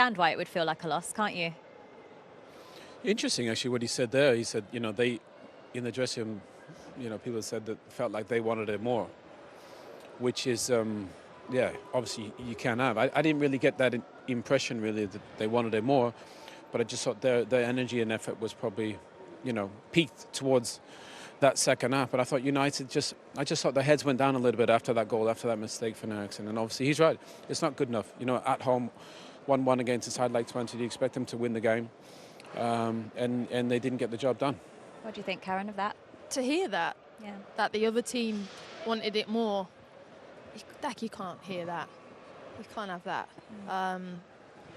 understand why it would feel like a loss, can't you? Interesting, actually, what he said there. He said, they, in the dressing room, people said that felt like they wanted it more, which is, obviously you can't have. I didn't really get that impression, really, that they wanted it more, but I just thought their energy and effort was probably, peaked towards that second half. But I thought United I just thought their heads went down a little bit after that goal, after that mistake for Eriksen. And obviously he's right. It's not good enough. At home, 1-1 against a side like Twente, you expect them to win the game. And they didn't get the job done. What do you think, Karen, of that? To hear that, that the other team wanted it more, you can't hear that. You can't have that.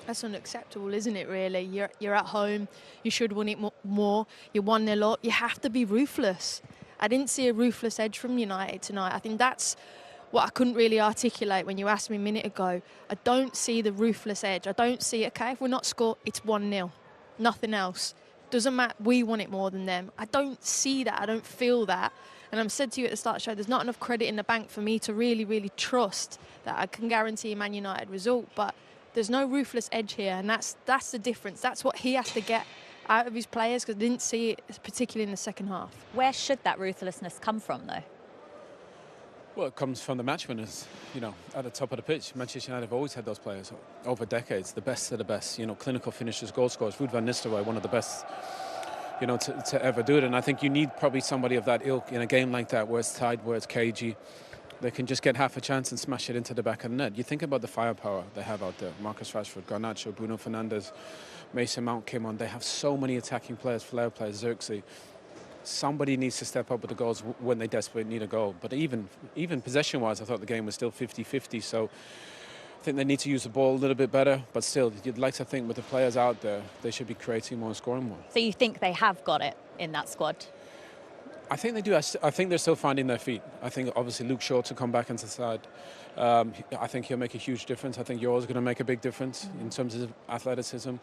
That's unacceptable, isn't it, really? You're at home. You should win it more. You're 1-0 up. You have to be ruthless. I didn't see a ruthless edge from United tonight. I think that's what I couldn't really articulate when you asked me a minute ago. I don't see the ruthless edge. I don't see, okay, if we're not scored, it's 1-0. Nothing else. Doesn't matter. We want it more than them. I don't see that. I don't feel that. And I'm said to you at the start of the show, there's not enough credit in the bank for me to really, really trust that I can guarantee a Man United result. But there's no ruthless edge here, and that's the difference. That's what he has to get out of his players, because I didn't see it, particularly in the second half. Where should that ruthlessness come from, though? Well, it comes from the match winners, at the top of the pitch. Manchester United have always had those players over decades, the best of the best, clinical finishers, goal scorers. Ruud van Nistelrooy, one of the best, to ever do it. And I think you need probably somebody of that ilk in a game like that, where it's tight, where it's cagey. They can just get half a chance and smash it into the back of the net. You think about the firepower they have out there. Marcus Rashford, Garnacho, Bruno Fernandes, Mason Mount came on. They have so many attacking players, flair players, Xerxes. Somebody needs to step up with the goals when they desperately need a goal. But even possession-wise, I thought the game was still 50-50. So I think they need to use the ball a little bit better. But still, you'd like to think with the players out there, they should be creating more and scoring more. So you think they have got it in that squad? I think they do. I think they're still finding their feet. I think obviously Luke Shaw to come back into the side. I think he'll make a huge difference. I think Yo's going to make a big difference in terms of athleticism.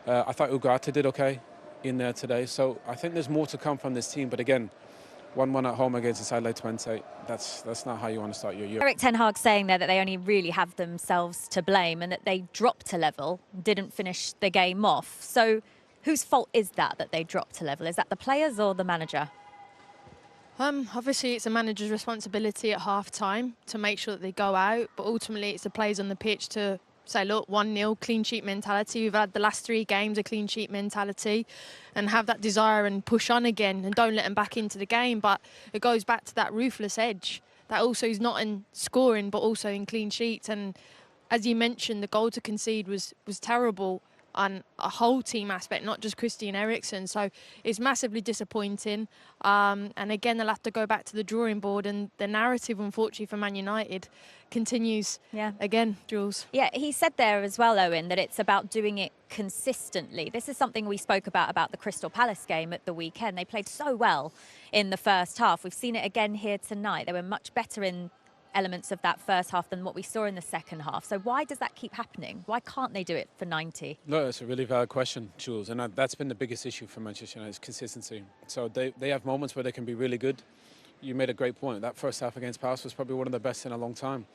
I thought Ugarte did okay in there today. So I think there's more to come from this team. But again, 1-1 at home against a side like Twente, that's not how you want to start your year. Erik ten Hag saying there that they only really have themselves to blame and that they dropped a level, didn't finish the game off. So whose fault is that they dropped a level? Is that the players or the manager? Obviously, it's a manager's responsibility at half-time to make sure that they go out, but ultimately it's the players on the pitch to say, look, 1-0, clean sheet mentality. We've had the last 3 games a clean sheet mentality, and have that desire and push on again and don't let them back into the game. But it goes back to that ruthless edge that also is not in scoring but also in clean sheets. And as you mentioned, the goal to concede was terrible on a whole team aspect, not just Christian Eriksen. So it's massively disappointing. And again, they'll have to go back to the drawing board, and the narrative, unfortunately, for Man United continues again, Jules. Yeah, he said there as well, Owen, that it's about doing it consistently. This is something we spoke about the Crystal Palace game at the weekend. They played so well in the first half. We've seen it again here tonight. They were much better in elements of that first half than what we saw in the second half. So why does that keep happening? Why can't they do it for 90? No, it's a really valid question, Jules, and that's been the biggest issue for Manchester United, is consistency. So they have moments where they can be really good. You made a great point. That first half against Palace was probably one of the best in a long time.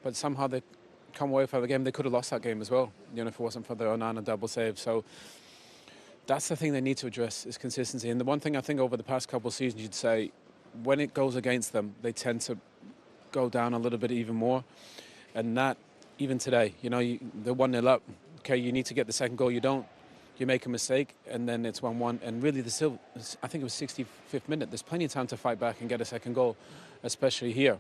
But somehow they come away from the game. They could have lost that game as well, if it wasn't for the Onana double save. So that's the thing they need to address, is consistency. And the one thing I think over the past couple of seasons, you'd say, when it goes against them, they tend to go down a little bit even more. And that, even today, they're 1-0 up. Okay, you need to get the second goal. You don't. You make a mistake, and then it's 1-1. And really, I think it was 65th minute. There's plenty of time to fight back and get a second goal, especially here.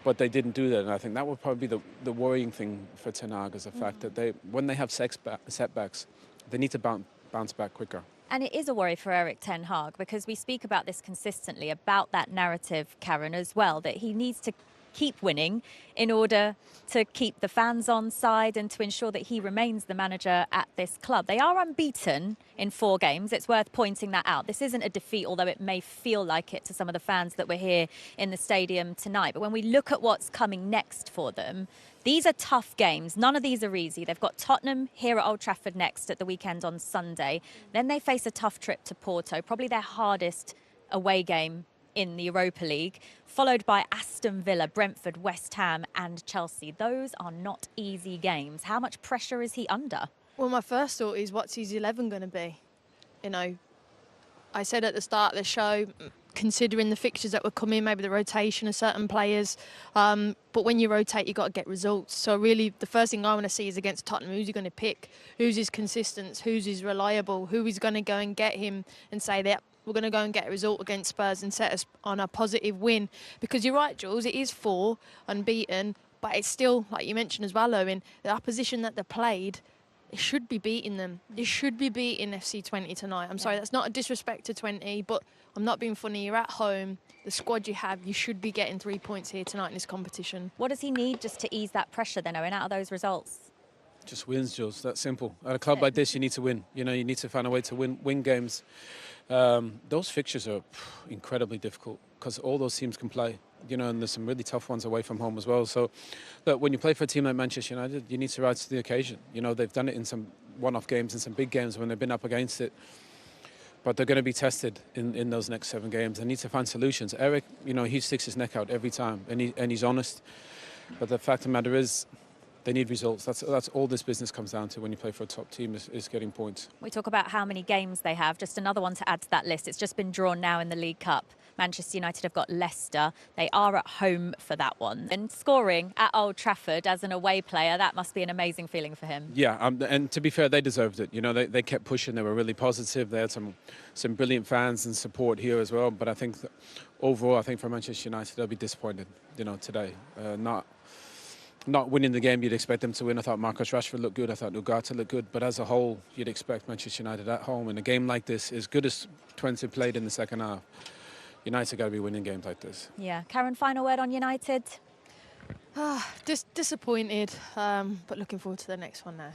But they didn't do that, and I think that would probably be the worrying thing for Ten Hag, is the fact that when they have setbacks, they need to bounce back quicker. And it is a worry for Erik ten Hag, because we speak about this consistently, about that narrative, Karen, as well, that he needs to keep winning in order to keep the fans on side and to ensure that he remains the manager at this club. They are unbeaten in 4 games. It's worth pointing that out. This isn't a defeat, although it may feel like it to some of the fans that were here in the stadium tonight. But when we look at what's coming next for them, these are tough games. None of these are easy. They've got Tottenham here at Old Trafford next at the weekend on Sunday. Then they face a tough trip to Porto, probably their hardest away game in the Europa League, followed by Aston Villa, Brentford, West Ham and Chelsea. Those are not easy games. How much pressure is he under? Well, my first thought is, what's his 11 going to be? You know, I said at the start of the show, considering the fixtures that were coming, maybe the rotation of certain players. But when you rotate, you've got to get results. So really, the first thing I want to see is against Tottenham, who's he going to pick? Who's his consistent? Who's his reliable? Who is going to go and get him and say that we're going to go and get a result against Spurs and set us on a positive win? Because you're right, Jules, it is 4 unbeaten, but it's still, like you mentioned as well, Owen, the opposition that they played, it should be beating them. It should be beating FC Twente tonight. I'm sorry, that's not a disrespect to Twente, but I'm not being funny. You're at home. The squad you have, you should be getting 3 points here tonight in this competition. What does he need just to ease that pressure then, Owen, out of those results? Just wins, Jules. That's simple. At a club like this, you need to win. You know, you need to find a way to win games. Those fixtures are incredibly difficult because all those teams can play. You know, and there's some really tough ones away from home as well. So, look, when you play for a team like Manchester United, you need to rise to the occasion. You know, they've done it in some one-off games and some big games when they've been up against it. But they're going to be tested in those next 7 games. They need to find solutions. Erik, you know, he sticks his neck out every time, and he's honest. But the fact of the matter is, they need results. That's all this business comes down to when you play for a top team is getting points. We talk about how many games they have. Just another one to add to that list. It's just been drawn now in the League Cup. Manchester United have got Leicester. They are at home for that one. And scoring at Old Trafford as an away player, that must be an amazing feeling for him. Yeah, and to be fair, they deserved it. You know, they kept pushing. They were really positive. They had some brilliant fans and support here as well. But I think that overall, I think for Manchester United, they'll be disappointed, you know, today. Not winning the game you'd expect them to win. I thought Marcus Rashford looked good. I thought Ugarte looked good. But as a whole, you'd expect Manchester United at home in a game like this, as good as Twente played in the second half, United got to be winning games like this. Yeah. Karen, final word on United? Disappointed, but looking forward to the next one now.